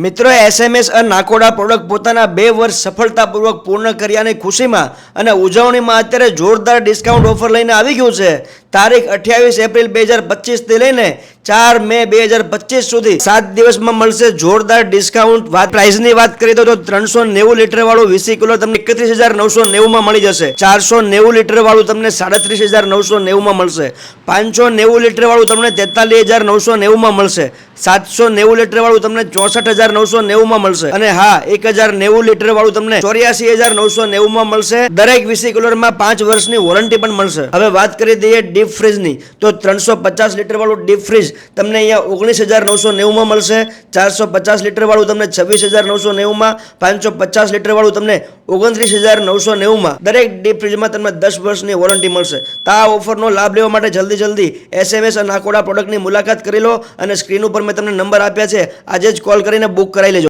મિત્રો એસએમએસ અને નાકોડા પ્રોડક્ટ પોતાના 2 વર્ષ સફળતાપૂર્વક પૂર્ણ કર્યાની ખુશીમાં અને ઉજવણીમાં અત્યારે જોરદાર ડિસ્કાઉન્ટ ઓફર લઈને આવી ગયું છે। તારીખ 28 એપ્રિલ 2025 થી લઈને 4 મે 2025 સુધી 7 દિવસમાં મળશે જોરદાર ડિસ્કાઉન્ટ। પ્રાઇસની વાત કરીએ તો 390 લીટર વાળું 20 કિલો તમને 31,990 માં મળી જશે। 490 લીટર વાળું તમને 37,990 માં મળશે। 590 લીટર વાળું તમને 43,990 માં મળશે। 790 લીટર વાળું તમને 64,990 માં મળશે અને હા 1,090 લીટર વાળું તમને 84,990 માં મળશે। દરેક 20 કિલોમાં 5 વર્ષની વોરંટી પણ મળશે। હવે વાત કરી દઈએ ડીપ ફ્રીજ ની તો 350 લીટર વાળું ડીપ ફ્રીજ તમને અહીંયા 19,990 માં મળશે। 450 લીટર વાળું તમને 26,990 માં, 550 લીટર વાળું તમને 29,990 માં। દરેક ડીપ ફ્રીજમાં તમને 10 વર્ષની વોરંટી મળશે। તો આ ઓફરનો લાભ લેવા માટે જલ્દી એસએમએસ અને નાકોડા પ્રોડક્ટની મુલાકાત કરી લો અને સ્ક્રીન ઉપર મેં તમને નંબર આપ્યા છે, આજે જ કોલ કરીને બુક કરાવી લેજો।